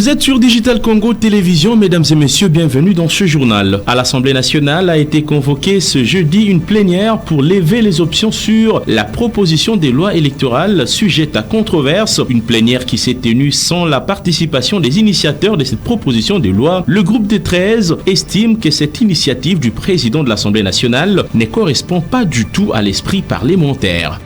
Vous êtes sur Digital Congo Télévision, mesdames et messieurs, bienvenue dans ce journal. À l'Assemblée nationale a été convoquée ce jeudi une plénière pour lever les options sur la proposition des lois électorales sujette à controverse. Une plénière qui s'est tenue sans la participation des initiateurs de cette proposition de loi. Le groupe des 13 estime que cette initiative du président de l'Assemblée nationale ne correspond pas du tout à l'esprit parlementaire.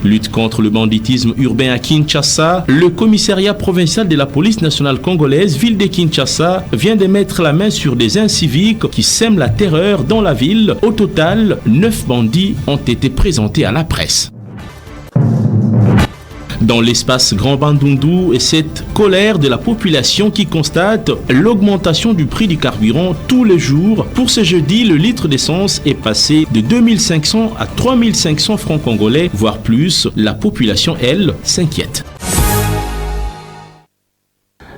Lutte contre le banditisme urbain à Kinshasa, le commissariat provincial de la police nationale congolaise, ville de Kinshasa, vient de mettre la main sur des inciviques qui sèment la terreur dans la ville. Au total, 9 bandits ont été présentés à la presse. Dans l'espace Grand Bandundu, et cette colère de la population qui constate l'augmentation du prix du carburant tous les jours. Pour ce jeudi, le litre d'essence est passé de 2500 à 3500 francs congolais, voire plus. La population, elle, s'inquiète.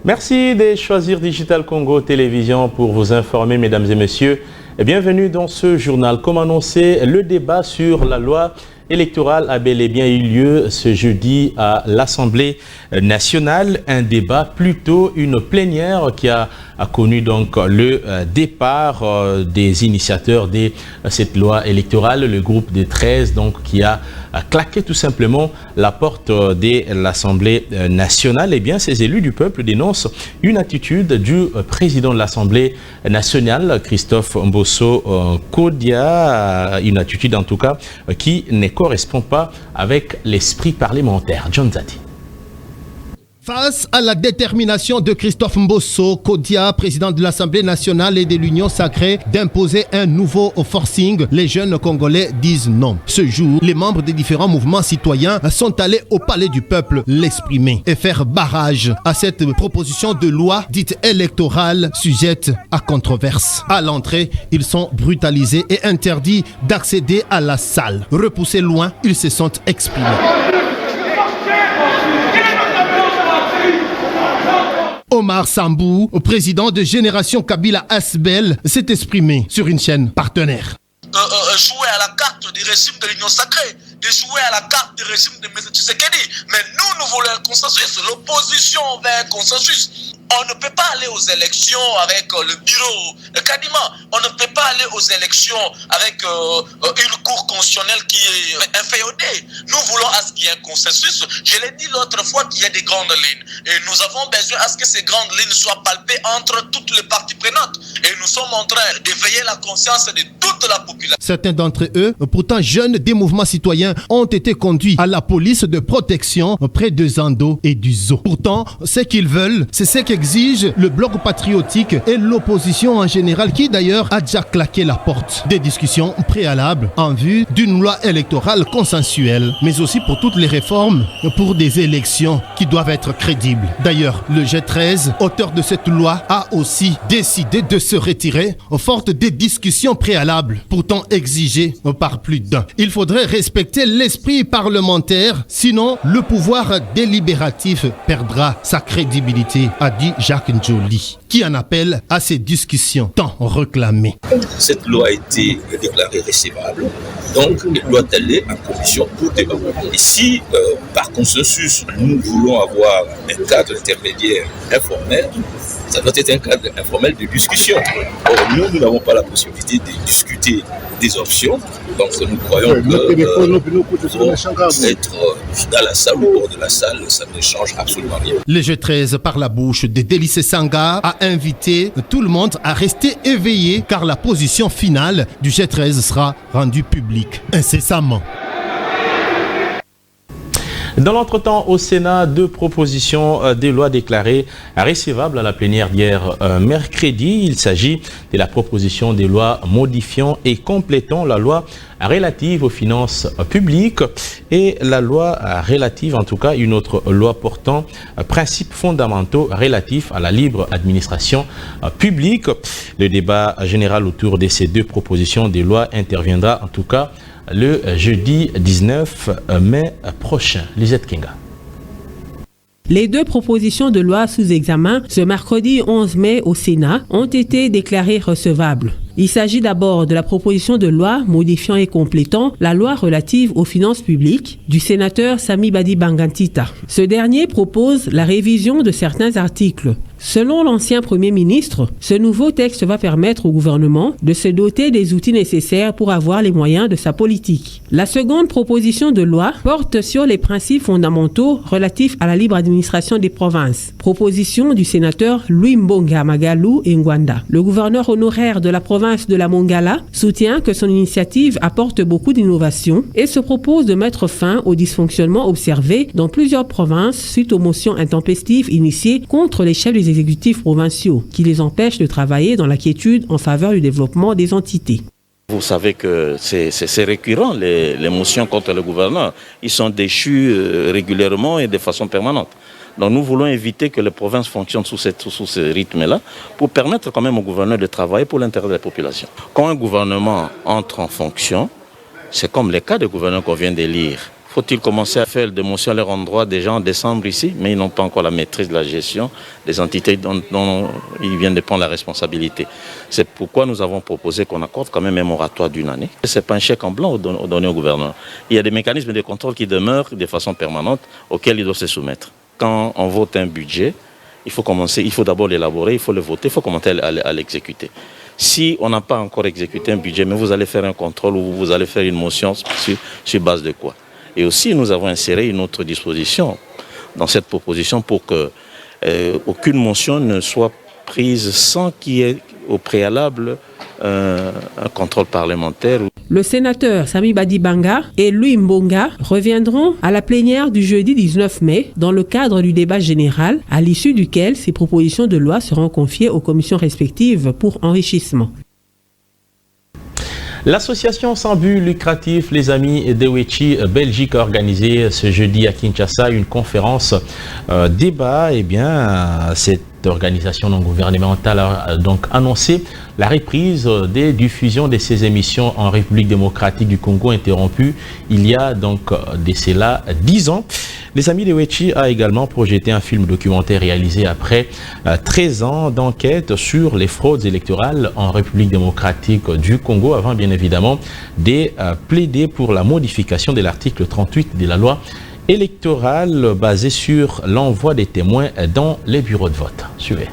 Merci de choisir Digital Congo Télévision pour vous informer, mesdames et messieurs. Et bienvenue dans ce journal. Comme annoncé, le débat sur la loi électorale a bel et bien eu lieu ce jeudi à l'Assemblée nationale. Un débat, plutôt une plénière qui a connu donc le départ des initiateurs de cette loi électorale, le groupe des 13 donc qui a claqué tout simplement la porte de l'Assemblée nationale. Eh bien, ces élus du peuple dénoncent une attitude du président de l'Assemblée nationale, Christophe Mbosso Kodia, une attitude en tout cas qui ne correspond pas avec l'esprit parlementaire. John Zadi. Face à la détermination de Christophe Mbosso Kodia, président de l'Assemblée nationale et de l'Union sacrée, d'imposer un nouveau forcing, les jeunes Congolais disent non. Ce jour, les membres des différents mouvements citoyens sont allés au Palais du Peuple l'exprimer et faire barrage à cette proposition de loi dite électorale sujette à controverse. À l'entrée, ils sont brutalisés et interdits d'accéder à la salle. Repoussés loin, ils se sont exprimés. Omar Sambou, président de Génération Kabila Asbel, s'est exprimé sur une chaîne partenaire. Jouer à la carte du régime de l'Union sacrée, de jouer à la carte du régime de M. Tshisekedi. Mais nous voulons un consensus. L'opposition veut un consensus. On ne peut pas aller aux élections avec le bureau Kadima. On ne peut pas aller aux élections avec une cour constitutionnelle qui est inféodée. Nous voulons à ce qu'il y ait un consensus. Je l'ai dit l'autre fois qu'il y a des grandes lignes. Et nous avons besoin à ce que ces grandes lignes soient palpées entre toutes les parties prenantes. Et nous sommes en train d'éveiller la conscience de toute la population. Certains d'entre eux, pourtant jeunes des mouvements citoyens, ont été conduits à la police de protection près de Zando et du Zoo. Pourtant, ce qu'ils veulent, c'est ce qu'exige le bloc patriotique et l'opposition en général, qui d'ailleurs a déjà claqué la porte. Des discussions préalables en vue d'une loi électorale consensuelle, mais aussi pour toutes les réformes, pour des élections qui doivent être crédibles. D'ailleurs, le G13, auteur de cette loi, a aussi décidé de se retirer, faute des discussions préalables, pourtant exigées par plus d'un. Il faudrait respecter l'esprit parlementaire, sinon le pouvoir délibératif perdra sa crédibilité, a dit Jacques Njoli, qui en appelle à ces discussions tant réclamées. Cette loi a été déclarée recevable, donc elle doit aller en commission pour débat. Et si, par consensus, nous voulons avoir un cadre intermédiaire informel, ça doit être un cadre informel de discussion. Or, nous n'avons pas la possibilité de discuter des options, donc nous croyons que être dans la salle ou hors de la salle, ça ne change absolument rien. Le G13, par la bouche de Délice Sanga, a invité tout le monde à rester éveillé, car la position finale du G13 sera rendue publique incessamment. Dans l'entretemps, au Sénat, 2 propositions de loi déclarées recevables à la plénière d'hier mercredi. Il s'agit de la proposition de loi modifiant et complétant la loi relative aux finances publiques et la loi relative, en tout cas une autre loi portant principes fondamentaux relatifs à la libre administration publique. Le débat général autour de ces 2 propositions de loi interviendra en tout cas le jeudi 19 mai prochain. Lisette Kinga. Les 2 propositions de loi sous examen ce mercredi 11 mai au Sénat ont été déclarées recevables. Il s'agit d'abord de la proposition de loi modifiant et complétant la loi relative aux finances publiques du sénateur Sami Badi Bangantita. Ce dernier propose la révision de certains articles. Selon l'ancien Premier ministre, ce nouveau texte va permettre au gouvernement de se doter des outils nécessaires pour avoir les moyens de sa politique. La seconde proposition de loi porte sur les principes fondamentaux relatifs à la libre administration des provinces. Proposition du sénateur Louis Mbonga Magalou Ngwanda. Le gouverneur honoraire de la province de la Mongala soutient que son initiative apporte beaucoup d'innovation et se propose de mettre fin aux dysfonctionnements observés dans plusieurs provinces suite aux motions intempestives initiées contre les chefs des exécutifs provinciaux qui les empêchent de travailler dans la quiétude en faveur du développement des entités. Vous savez que c'est récurrent, les motions contre le gouverneur. Ils sont déchus régulièrement et de façon permanente. Donc nous voulons éviter que les provinces fonctionnent sous ce rythme-là pour permettre quand même au gouverneur de travailler pour l'intérêt de la population. Quand un gouvernement entre en fonction, c'est comme les cas de gouverneurs qu'on vient d'élire. Faut-il commencer à faire des motions à leur endroit déjà en décembre ici, mais ils n'ont pas encore la maîtrise de la gestion des entités dont ils viennent de prendre la responsabilité. C'est pourquoi nous avons proposé qu'on accorde quand même un moratoire d'1 année. Ce n'est pas un chèque en blanc donné au gouvernement. Il y a des mécanismes de contrôle qui demeurent de façon permanente auxquels ils doivent se soumettre. Quand on vote un budget, il faut d'abord l'élaborer, il faut le voter, il faut commencer à l'exécuter. Si on n'a pas encore exécuté un budget, mais vous allez faire un contrôle ou vous allez faire une motion sur base de quoi? Et aussi, nous avons inséré une autre disposition dans cette proposition pour que aucune motion ne soit prise sans qu'il y ait au préalable un contrôle parlementaire. Le sénateur Sami Badi Banga et Louis Mbonga reviendront à la plénière du jeudi 19 mai dans le cadre du débat général, à l'issue duquel ces propositions de loi seront confiées aux commissions respectives pour enrichissement. L'association sans but lucratif Les Amis d'Ewechi Belgique a organisé ce jeudi à Kinshasa une conférence débat. Cette organisation non gouvernementale a donc annoncé la reprise des diffusions de ces émissions en République démocratique du Congo interrompue il y a donc de cela 10 ans. Les Amis d'Ewechi a également projeté un film documentaire réalisé après 13 ans d'enquête sur les fraudes électorales en République démocratique du Congo, avant bien évidemment de plaider pour la modification de l'article 38 de la loi électorale basée sur l'envoi des témoins dans les bureaux de vote. Suivez.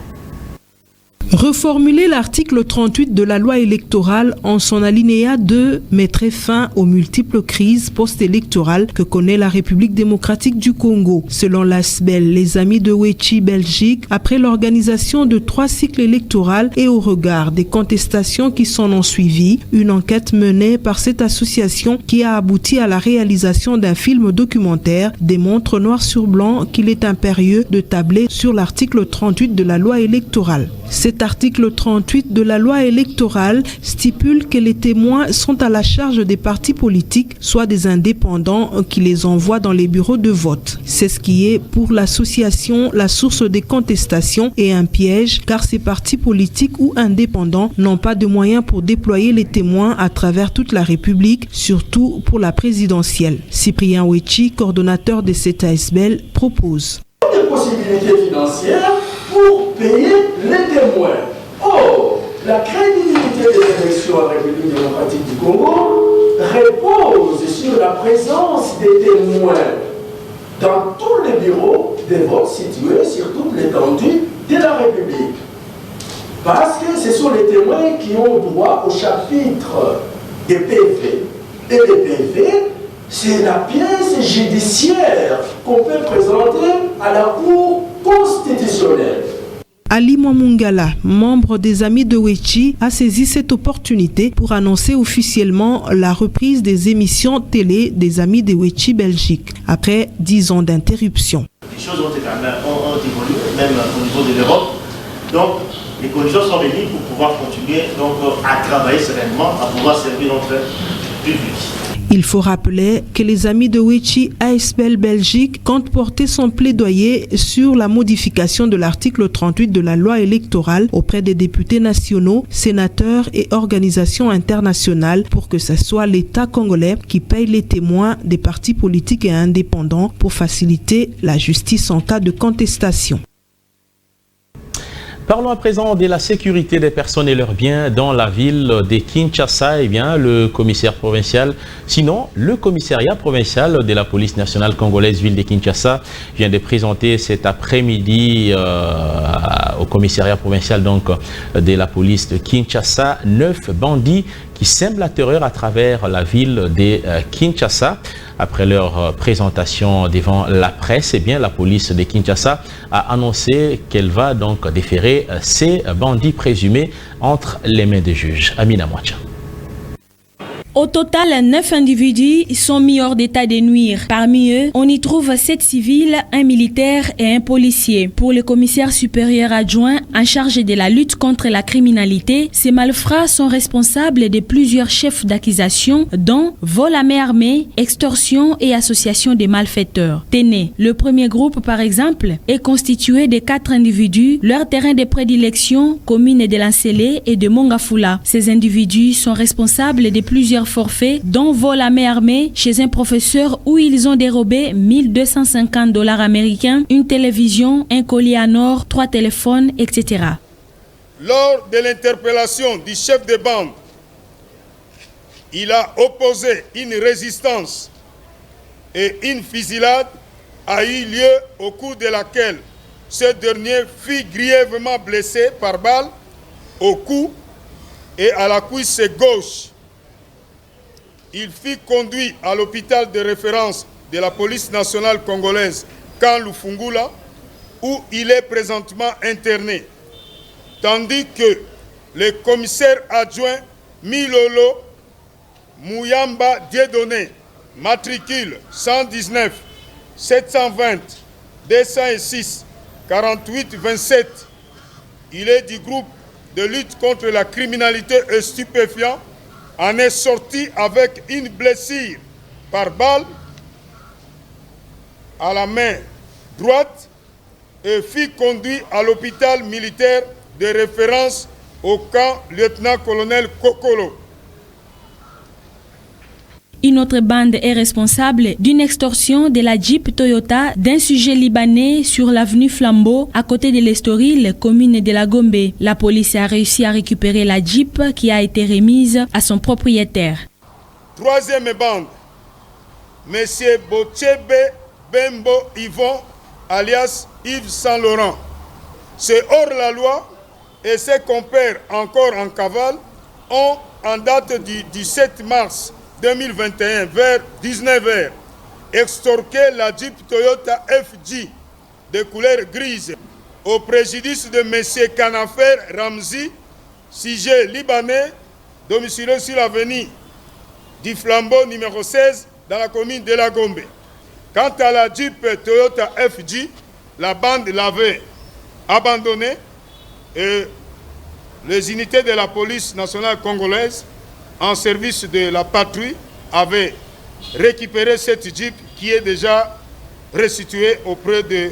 Reformuler l'article 38 de la loi électorale en son alinéa 2 mettrait fin aux multiples crises post-électorales que connaît la République démocratique du Congo. Selon l'ASBEL, les Amis d'Ewechi Belgique, après l'organisation de 3 cycles électoraux et au regard des contestations qui s'en ont suivi, une enquête menée par cette association qui a abouti à la réalisation d'un film documentaire démontre noir sur blanc qu'il est impérieux de tabler sur l'article 38 de la loi électorale. Cet article 38 de la loi électorale stipule que les témoins sont à la charge des partis politiques, soit des indépendants qui les envoient dans les bureaux de vote. C'est ce qui est pour l'association la source des contestations et un piège, car ces partis politiques ou indépendants n'ont pas de moyens pour déployer les témoins à travers toute la République, surtout pour la présidentielle. Cyprien Wechi, coordonnateur de cette ASBEL, propose des possibilités financières pour payer les témoins. Or, la crédibilité des élections en République démocratique du Congo repose sur la présence des témoins dans tous les bureaux de vote situés sur toute l'étendue de la République. Parce que ce sont les témoins qui ont droit au chapitre des PV. Et les PV, c'est la pièce judiciaire qu'on peut présenter à la Cour constitutionnelle. Ali Mwamungala, membre des Amis d'Ewechi, a saisi cette opportunité pour annoncer officiellement la reprise des émissions télé des Amis d'Ewechi Belgique, après 10 ans d'interruption. Les choses ont évolué, même au niveau de l'Europe. Donc, les conditions sont réunies pour pouvoir continuer à travailler sereinement, à pouvoir servir notre public. Il faut rappeler que les Amis d'Ewechi ASBEL Belgique comptent porter son plaidoyer sur la modification de l'article 38 de la loi électorale auprès des députés nationaux, sénateurs et organisations internationales pour que ce soit l'État congolais qui paye les témoins des partis politiques et indépendants pour faciliter la justice en cas de contestation. Parlons à présent de la sécurité des personnes et leurs biens dans la ville de Kinshasa. Eh bien, le commissariat provincial de la police nationale congolaise ville de Kinshasa vient de présenter cet après-midi au commissariat provincial donc de la police de Kinshasa 9 bandits qui sèment la terreur à travers la ville de Kinshasa. Après leur présentation devant la presse, eh bien, la police de Kinshasa a annoncé qu'elle va donc déférer ces bandits présumés entre les mains des juges. Amina Mouacha. Au total, 9 individus sont mis hors d'état de nuire. Parmi eux, on y trouve 7 civils, un militaire et un policier. Pour le commissaire supérieur adjoint en charge de la lutte contre la criminalité, ces malfrats sont responsables de plusieurs chefs d'accusation, dont vol à main armée, extorsion et association des malfaiteurs. Tenez, le premier groupe par exemple est constitué de 4 individus. Leur terrain de prédilection, commune de Lancélé et de Mongafula. Ces individus sont responsables de plusieurs forfaits, dont vol à main armée chez un professeur où ils ont dérobé $1,250 américains, une télévision, un collier en or, 3 téléphones, etc. Lors de l'interpellation du chef de bande, il a opposé une résistance et une fusillade a eu lieu au cours de laquelle ce dernier fut grièvement blessé par balle au cou et à la cuisse gauche. Il fut conduit à l'hôpital de référence de la police nationale congolaise, Camp Lufungula, où il est présentement interné. Tandis que le commissaire adjoint Milolo Mouyamba Dieudonné, matricule 119 720 206 48 27, il est du groupe de lutte contre la criminalité et stupéfiants, en est sorti avec une blessure par balle à la main droite et fut conduit à l'hôpital militaire de référence au camp lieutenant-colonel Kokolo. Une autre bande est responsable d'une extorsion de la Jeep Toyota d'un sujet libanais sur l'avenue Flambeau, à côté de l'Estoril, commune de la Gombe. La police a réussi à récupérer la Jeep qui a été remise à son propriétaire. Troisième bande, M. Bochebe Bembo Yvon, alias Yves Saint-Laurent. C'est hors la loi et ses compères encore en cavale ont, en date du 17 mars 2021, vers 19h, extorqué la Jeep Toyota FJ de couleur grise au préjudice de M. Kanafer Ramzi, sujet libanais, domicilié sur l'avenue du Flambeau numéro 16 dans la commune de la Gombe. Quant à la Jeep Toyota FJ, la bande l'avait abandonnée et les unités de la police nationale congolaise en service de la patrouille avaient récupéré cette Jeep qui est déjà restituée auprès de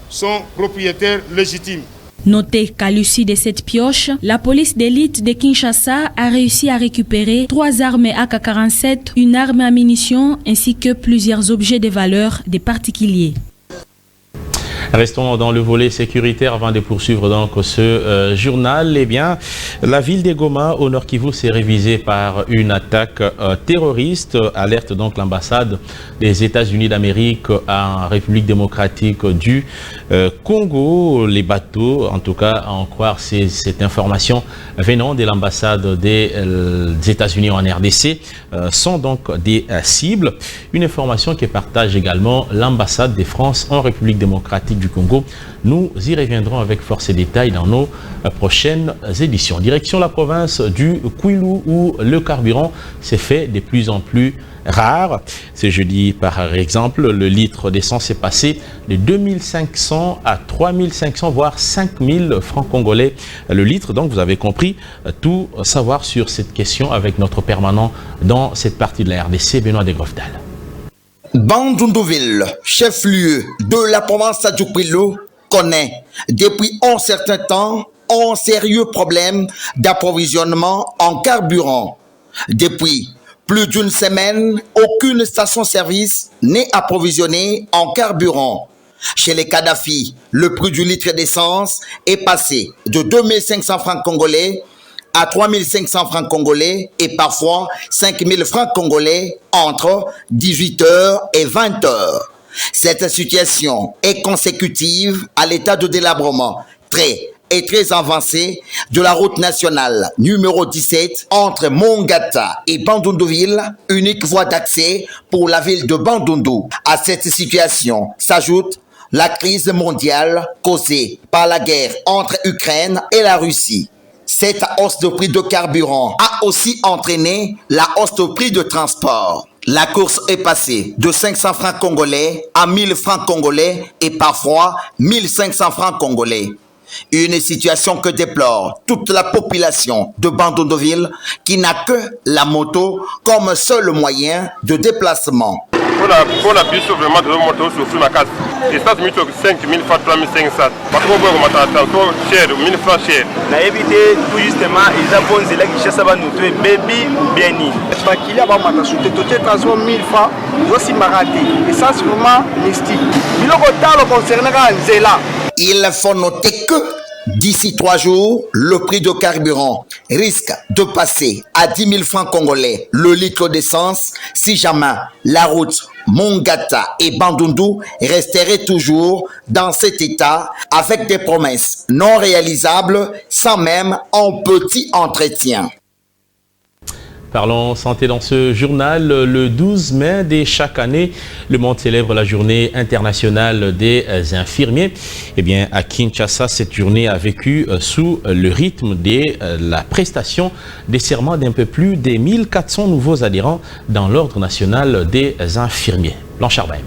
son propriétaire légitime. Notez qu'à l'issue de cette pioche, la police d'élite de Kinshasa a réussi à récupérer 3 armes AK-47, une arme à munitions ainsi que plusieurs objets de valeur des particuliers. Restons dans le volet sécuritaire avant de poursuivre donc ce journal. Eh bien, la ville de Goma au Nord Kivu s'est révisée par une attaque terroriste. Alerte donc l'ambassade des États-Unis d'Amérique en République démocratique du Congo. Les bateaux, en tout cas, à en croire cette information venant de l'ambassade des États-Unis en RDC, sont donc des cibles. Une information que partage également l'ambassade de France en République démocratique du Congo. Nous y reviendrons avec force et détails dans nos prochaines éditions. Direction la province du Kwilu où le carburant s'est fait de plus en plus rare. Ce jeudi, par exemple, le litre d'essence est passé de 2500 à 3500, voire 5000 francs congolais le litre. Donc, vous avez compris, tout savoir sur cette question avec notre permanent dans cette partie de la RDC, Benoît Degrofdal. Bandundouville, chef-lieu de la province du Kwilu, connaît depuis un certain temps un sérieux problème d'approvisionnement en carburant. Depuis plus d'une semaine, aucune station-service n'est approvisionnée en carburant. Chez les Kadhafi, le prix du litre d'essence est passé de 2500 francs congolais à 3500 francs congolais et parfois 5000 francs congolais entre 18h et 20h. Cette situation est consécutive à l'état de délabrement très avancé de la route nationale numéro 17 entre Mongata et Bandundu-ville, unique voie d'accès pour la ville de Bandundu. À cette situation s'ajoute la crise mondiale causée par la guerre entre Ukraine et la Russie. Cette hausse de prix de carburant a aussi entraîné la hausse de prix de transport. La course est passée de 500 francs congolais à 1000 francs congolais et parfois 1500 francs congolais. Une situation que déplore toute la population de Bandundu-ville qui n'a que la moto comme seul moyen de déplacement. Pour la bus, vraiment, de moto sur ma case. Et ça, c'est 5 000 francs, 3 500. Parce qu'on voit cher, 1000 francs cher. On a évité tout justement, ils ont posé là qui cherchent à nous tuer, baby ou bien ni. Parce qu'il y a pas de souté, tout est transport 1000 francs, ils aussi maraté. Et ça, c'est vraiment mystique. Mais le retard concernera Zéla. Il faut noter que d'ici 3 jours, le prix de carburant risque de passer à 10 000 francs congolais le litre d'essence si jamais la route Mongata et Bandundu resterait toujours dans cet état avec des promesses non réalisables sans même un petit entretien. Parlons santé dans ce journal. Le 12 mai de chaque année, le monde célèbre la journée internationale des infirmiers. Eh bien, à Kinshasa, cette journée a vécu sous le rythme de la prestation des serments d'un peu plus de 1400 nouveaux adhérents dans l'ordre national des infirmiers. Blanchard Baïmé.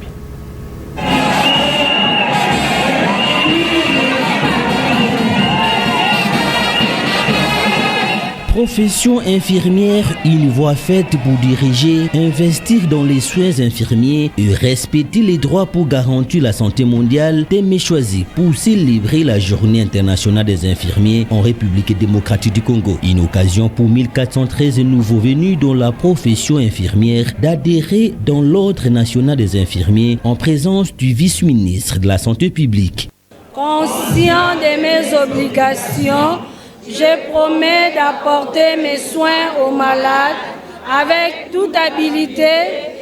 Profession infirmière, une voie faite pour diriger, investir dans les soins infirmiers et respecter les droits pour garantir la santé mondiale, thème est choisi pour célébrer la journée internationale des infirmiers en République démocratique du Congo. Une occasion pour 1413 nouveaux venus dans la profession infirmière d'adhérer dans l'ordre national des infirmiers en présence du vice-ministre de la Santé publique. Conscient de mes obligations, je promets d'apporter mes soins aux malades avec toute habilité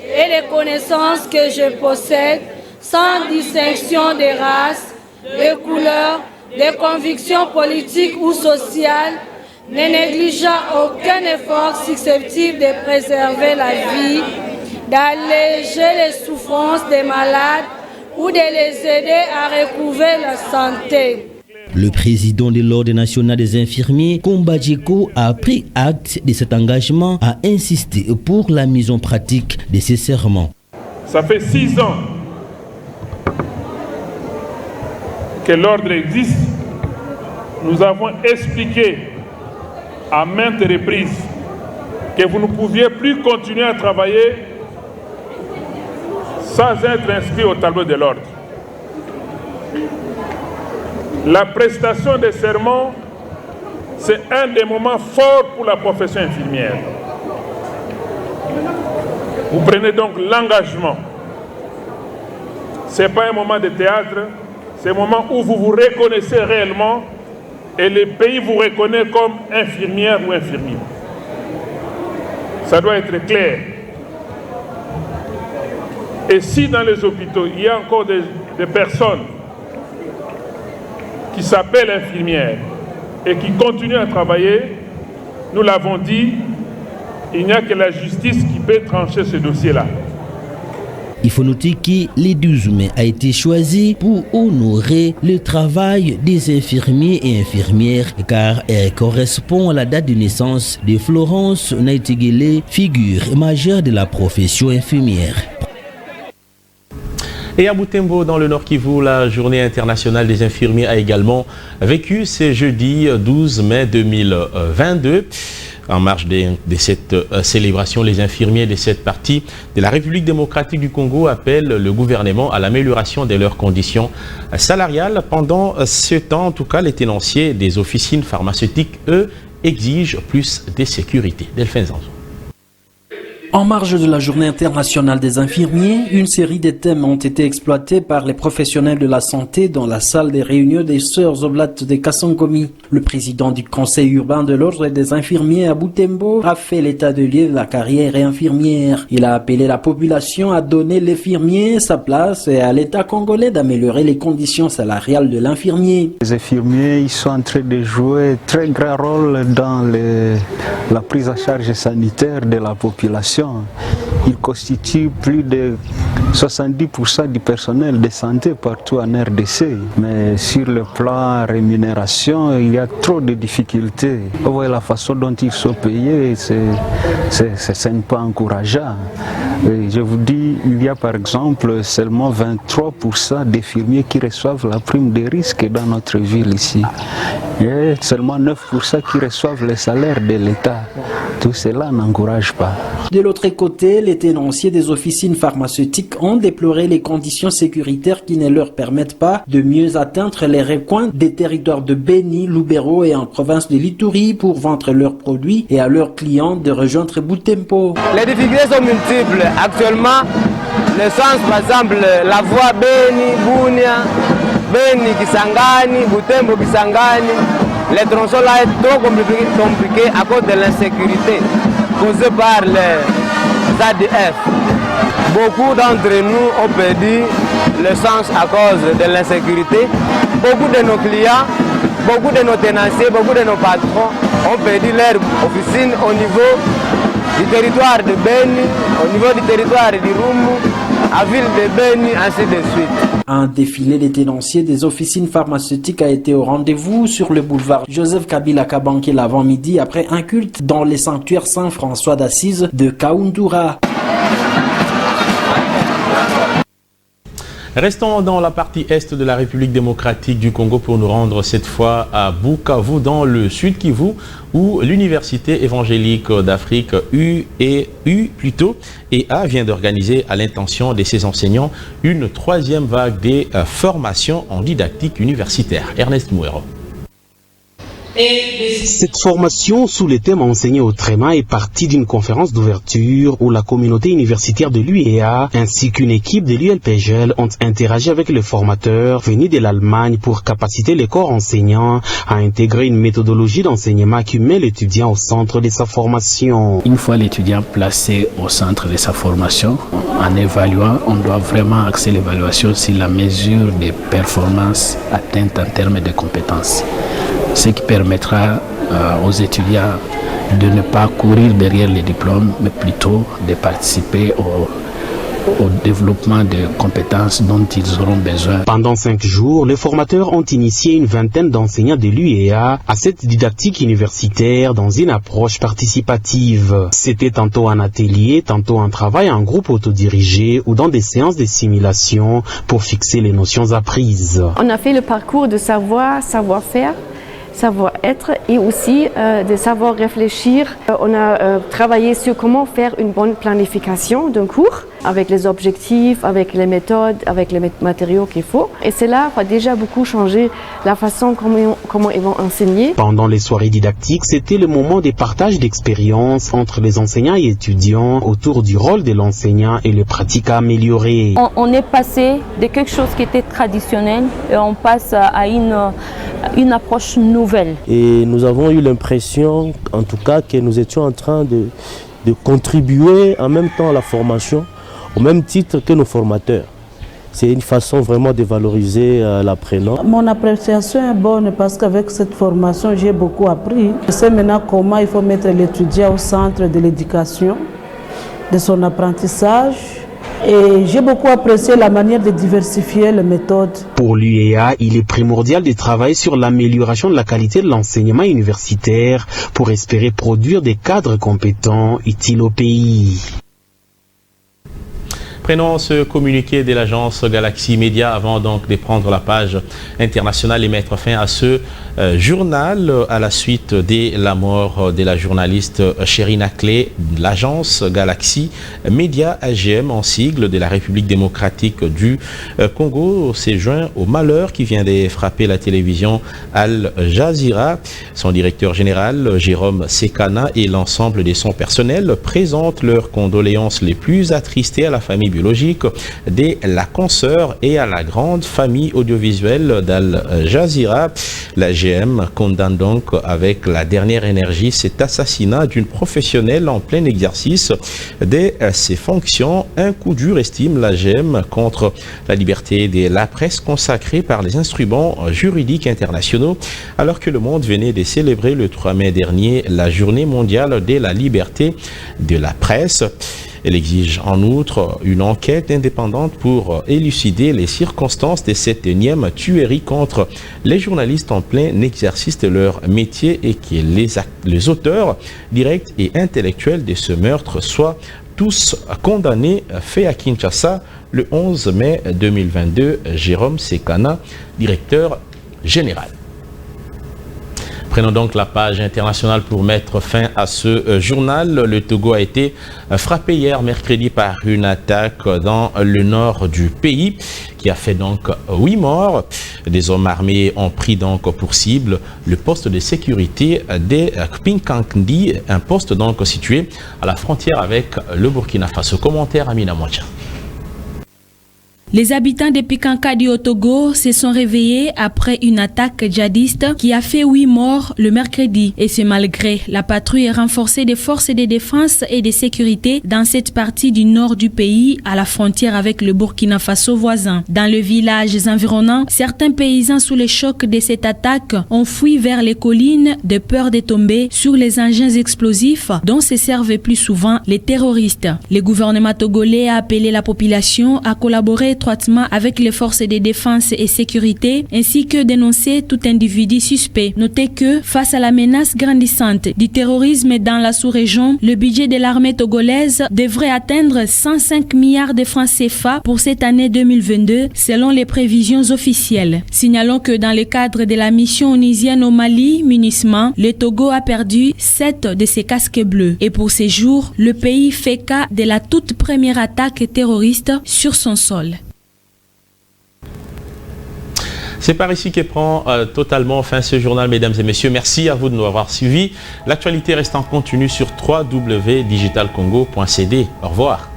et les connaissances que je possède, sans distinction de race, de couleur, de convictions politiques ou sociales, ne négligeant aucun effort susceptible de préserver la vie, d'alléger les souffrances des malades ou de les aider à recouvrer la santé. Le président de l'Ordre national des infirmiers, Komba Djeko, a pris acte de cet engagement, a insisté pour la mise en pratique de ces serments. Ça fait 6 ans que l'Ordre existe. Nous avons expliqué à maintes reprises que vous ne pouviez plus continuer à travailler sans être inscrit au tableau de l'Ordre. La prestation des serments, c'est un des moments forts pour la profession infirmière. Vous prenez donc l'engagement. Ce n'est pas un moment de théâtre, c'est un moment où vous vous reconnaissez réellement et le pays vous reconnaît comme infirmière ou infirmier. Ça doit être clair. Et si dans les hôpitaux, il y a encore des personnes qui s'appellent infirmières et qui continuent à travailler, nous l'avons dit, il n'y a que la justice qui peut trancher ce dossier-là. Il faut noter que le 12 mai a été choisi pour honorer le travail des infirmiers et infirmières car elle correspond à la date de naissance de Florence Nightingale, figure majeure de la profession infirmière. Et à Butembo, dans le Nord Kivu, la journée internationale des infirmiers a également vécu ce jeudi 12 mai 2022. En marge de cette célébration, les infirmiers de cette partie de la République démocratique du Congo appellent le gouvernement à l'amélioration de leurs conditions salariales. Pendant ce temps, en tout cas, les tenanciers des officines pharmaceutiques, eux, exigent plus de sécurité. Delphine Zanzo. En marge de la Journée internationale des infirmiers, une série de thèmes ont été exploités par les professionnels de la santé dans la salle des réunions des Sœurs Oblates de Kasongomi. Le président du conseil urbain de l'ordre des infirmiers à Butembo a fait l'état de lieu de la carrière infirmière. Il a appelé la population à donner l'infirmier sa place et à l'État congolais d'améliorer les conditions salariales de l'infirmier. Les infirmiers ils sont en train de jouer un très grand rôle dans la prise en charge sanitaire de la population. Il constitue plus de 70% du personnel de santé partout en RDC. Mais sur le plan rémunération, il y a trop de difficultés. Vous voyez la façon dont ils sont payés, ce n'est pas encourageant. Et je vous dis, il y a par exemple seulement 23% d'infirmiers qui reçoivent la prime de risque dans notre ville ici. Et seulement 9% qui reçoivent le salaire de l'État. Tout cela n'encourage pas. De l'autre côté, les tenanciers des officines pharmaceutiques ont déploré les conditions sécuritaires qui ne leur permettent pas de mieux atteindre les recoins des territoires de Beni, Lubero et en province de l'Ituri pour vendre leurs produits et à leurs clients de rejoindre Butembo. Les difficultés sont multiples. Actuellement, le sens, par exemple, la voie Beni, Bunia, Beni, Kisangani, Butembo, Kisangani, les tronçons là est trop compliqué à cause de l'insécurité causée par les ADF. Beaucoup d'entre nous ont perdu le sens à cause de l'insécurité. Beaucoup de nos clients, beaucoup de nos tenanciers, beaucoup de nos patrons ont perdu leur officine au niveau du territoire de Beni, au niveau du territoire du Rumu, à ville de Beni, ainsi de suite. Un défilé des tenanciers des officines pharmaceutiques a été au rendez-vous sur le boulevard Joseph Kabila Kabanké l'avant-midi après un culte dans les sanctuaires Saint-François d'Assise de Kaundura. Restons dans la partie est de la République démocratique du Congo pour nous rendre cette fois à Bukavu, dans le sud Kivu, où l'Université évangélique d'Afrique EA vient d'organiser à l'intention de ses enseignants une troisième vague des formations en didactique universitaire. Ernest Mouero. Cette formation sous le thème enseigné au Tréma est partie d'une conférence d'ouverture où la communauté universitaire de l'UEA ainsi qu'une équipe de l'ULPGL ont interagi avec le formateur venu de l'Allemagne pour capaciter les corps enseignants à intégrer une méthodologie d'enseignement qui met l'étudiant au centre de sa formation. Une fois l'étudiant placé au centre de sa formation, en évaluant, on doit vraiment axer l'évaluation sur la mesure des performances atteintes en termes de compétences. Ce qui permettra aux étudiants de ne pas courir derrière les diplômes, mais plutôt de participer au développement de compétences dont ils auront besoin. Pendant 5 jours, les formateurs ont initié une vingtaine d'enseignants de l'UEA à cette didactique universitaire dans une approche participative. C'était tantôt un atelier, tantôt un travail en groupe autodirigé ou dans des séances de simulation pour fixer les notions apprises. On a fait le parcours de savoir-faire, savoir-être et aussi de savoir réfléchir. On a travaillé sur comment faire une bonne planification d'un cours avec les objectifs, avec les méthodes, avec les matériaux qu'il faut. Et cela va déjà beaucoup changer la façon comment ils vont enseigner. Pendant les soirées didactiques, c'était le moment des partages d'expériences entre les enseignants et étudiants autour du rôle de l'enseignant et les pratiques à améliorer. On est passé de quelque chose qui était traditionnel et on passe à une approche nouvelle. Et nous avons eu l'impression, en tout cas, que nous étions en train de contribuer en même temps à la formation, au même titre que nos formateurs. C'est une façon vraiment de valoriser l'apprenant. Mon appréciation est bonne parce qu'avec cette formation, j'ai beaucoup appris. Je sais maintenant comment il faut mettre l'étudiant au centre de l'éducation, de son apprentissage. Et j'ai beaucoup apprécié la manière de diversifier les méthodes. Pour l'UEA, il est primordial de travailler sur l'amélioration de la qualité de l'enseignement universitaire pour espérer produire des cadres compétents utiles au pays. Prenons ce communiqué de l'agence Galaxy Media avant donc de prendre la page internationale et mettre fin à ce journal à la suite de la mort de la journaliste Chérina Clé. L'agence Galaxy Media AGM en sigle de la République démocratique du Congo s'est joint au malheur qui vient de frapper la télévision Al Jazeera. Son directeur général Jérôme Sekana et l'ensemble de son personnel présentent leurs condoléances les plus attristées à la famille biologique de la consoeur et à la grande famille audiovisuelle d'Al Jazeera. La GM condamne donc avec la dernière énergie cet assassinat d'une professionnelle en plein exercice de ses fonctions. Un coup dur, estime la GM, contre la liberté de la presse consacrée par les instruments juridiques internationaux, alors que le monde venait de célébrer le 3 mai dernier la journée mondiale de la liberté de la presse. Elle exige en outre une enquête indépendante pour élucider les circonstances de cette énième tuerie contre les journalistes en plein exercice de leur métier et que les auteurs directs et intellectuels de ce meurtre soient tous condamnés. Fait à Kinshasa le 11 mai 2022, Jérôme Sekana, directeur général. Prenons donc la page internationale pour mettre fin à ce journal. Le Togo a été frappé hier mercredi par une attaque dans le nord du pays qui a fait donc 8 morts. Des hommes armés ont pris donc pour cible le poste de sécurité des Kpinkangdi, un poste donc situé à la frontière avec le Burkina Faso. Commentaire Amina Mouacha. Les habitants de Pikankadi au Togo se sont réveillés après une attaque djihadiste qui a fait 8 morts le mercredi. Et c'est malgré la patrouille renforcée des forces de défense et de sécurité dans cette partie du nord du pays, à la frontière avec le Burkina Faso voisin. Dans les villages environnants, certains paysans sous le choc de cette attaque ont fui vers les collines de peur de tomber sur les engins explosifs dont se servent plus souvent les terroristes. Le gouvernement togolais a appelé la population à collaborer étroitement avec les forces de défense et sécurité, ainsi que dénoncer tout individu suspect. Notez que, face à la menace grandissante du terrorisme dans la sous-région, le budget de l'armée togolaise devrait atteindre 105 milliards de francs CFA pour cette année 2022, selon les prévisions officielles. Signalons que dans le cadre de la mission onisienne au Mali, MINUSMA, le Togo a perdu 7 de ses casques bleus. Et pour ces jours, le pays fait cas de la toute première attaque terroriste sur son sol. C'est par ici que prend totalement fin ce journal, mesdames et messieurs. Merci à vous de nous avoir suivis. L'actualité reste en continu sur www.digitalcongo.cd. Au revoir.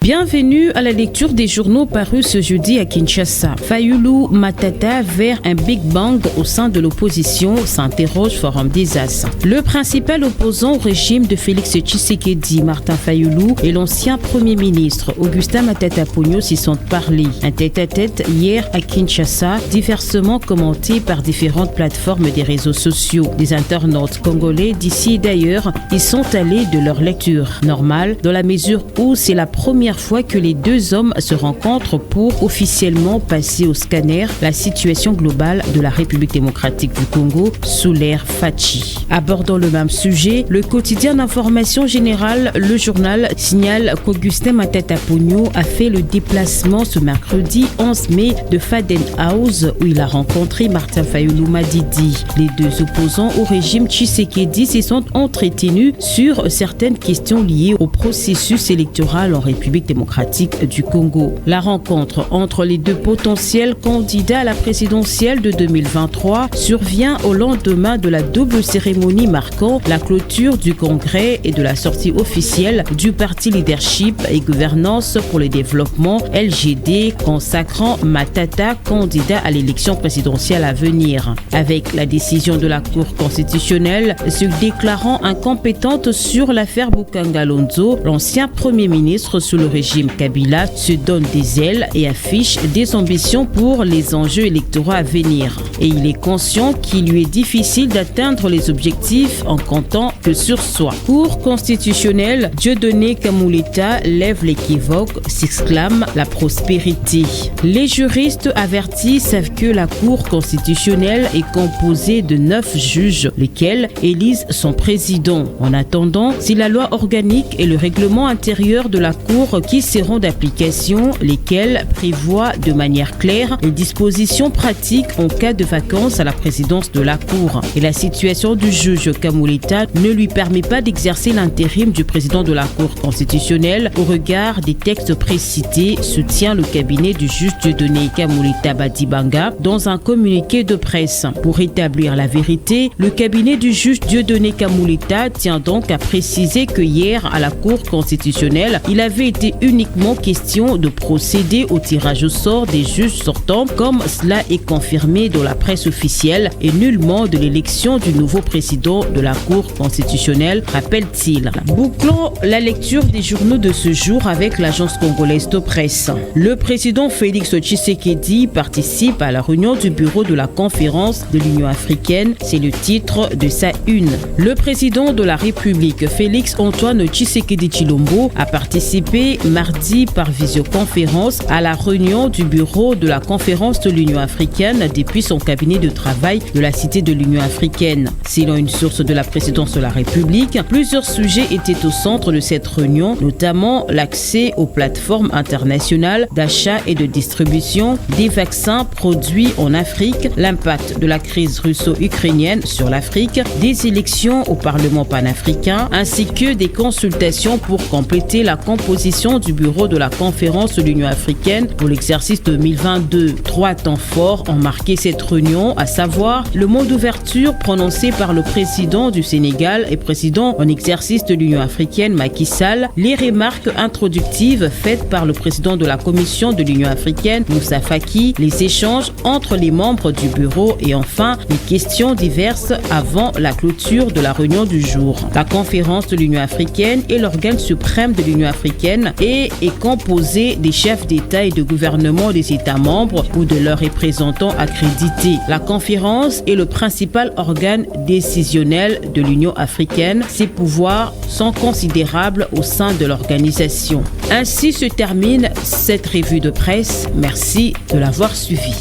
Bienvenue à la lecture des journaux parus ce jeudi à Kinshasa. Fayulu Matata vers un Big Bang au sein de l'opposition, s'interroge Forum des As. Le principal opposant au régime de Félix Tshisekedi, Martin Fayulu, et l'ancien Premier ministre Augustin Matata Ponyo s'y sont parlé. Un tête-à-tête hier à Kinshasa, diversement commenté par différentes plateformes des réseaux sociaux. Des internautes congolais d'ici et d'ailleurs y sont allés de leur lecture. Normal, dans la mesure où c'est la première fois que les deux hommes se rencontrent pour officiellement passer au scanner la situation globale de la République démocratique du Congo sous l'ère Fachi. Abordant le même sujet, le quotidien d'information générale, le journal, signale qu'Augustin Matata Ponyo a fait le déplacement ce mercredi 11 mai de Faden House où il a rencontré Martin Fayulu Madidi. Les deux opposants au régime Tshisekedi se sont entretenus sur certaines questions liées au processus électoral en République démocratique démocratique du Congo. La rencontre entre les deux potentiels candidats à la présidentielle de 2023 survient au lendemain de la double cérémonie marquant la clôture du congrès et de la sortie officielle du parti Leadership et Gouvernance pour le développement LGD consacrant Matata candidat à l'élection présidentielle à venir. Avec la décision de la Cour constitutionnelle se déclarant incompétente sur l'affaire Boukangalonzo, l'ancien Premier ministre sous le régime Kabila se donne des ailes et affiche des ambitions pour les enjeux électoraux à venir. Et il est conscient qu'il lui est difficile d'atteindre les objectifs en comptant que sur soi. Cour constitutionnelle, Dieudonné Kamuleta lève l'équivoque, s'exclame la prospérité. Les juristes avertis savent que la Cour constitutionnelle est composée de 9 juges, lesquels élisent son président. En attendant, si la loi organique et le règlement intérieur de la Cour qui seront d'application, lesquels prévoient de manière claire les dispositions pratiques en cas de vacances à la présidence de la Cour. Et la situation du juge Kamuleta ne lui permet pas d'exercer l'intérim du président de la Cour constitutionnelle au regard des textes précités, soutient le cabinet du juge Dieudonné Kamuleta Badibanga dans un communiqué de presse. Pour établir la vérité, le cabinet du juge Dieudonné Kamuleta tient donc à préciser que hier, à la Cour constitutionnelle, il avait été uniquement question de procéder au tirage au sort des juges sortants, comme cela est confirmé dans la presse officielle, et nullement de l'élection du nouveau président de la Cour constitutionnelle, rappelle-t-il. Bouclons la lecture des journaux de ce jour avec l'agence congolaise de presse. Le président Félix Tshisekedi participe à la réunion du bureau de la conférence de l'Union africaine, c'est le titre de sa une. Le président de la République, Félix Antoine Tshisekedi Tshilombo, a participé mardi par visioconférence à la réunion du bureau de la conférence de l'Union africaine depuis son cabinet de travail de la cité de l'Union africaine. Selon une source de la présidence de la République, plusieurs sujets étaient au centre de cette réunion, notamment l'accès aux plateformes internationales d'achat et de distribution des vaccins produits en Afrique, l'impact de la crise russo-ukrainienne sur l'Afrique, des élections au Parlement panafricain, ainsi que des consultations pour compléter la composition du bureau de la conférence de l'Union africaine pour l'exercice 2022. 3 temps forts ont marqué cette réunion, à savoir le mot d'ouverture prononcé par le président du Sénégal et président en exercice de l'Union africaine Macky Sall, les remarques introductives faites par le président de la Commission de l'Union africaine Moussa Faki, les échanges entre les membres du bureau et enfin les questions diverses avant la clôture de la réunion du jour. La conférence de l'Union africaine est l'organe suprême de l'Union africaine et est composée des chefs d'État et de gouvernement des États membres ou de leurs représentants accrédités. La conférence est le principal organe décisionnel de l'Union africaine. Ses pouvoirs sont considérables au sein de l'organisation. Ainsi se termine cette revue de presse. Merci de l'avoir suivi.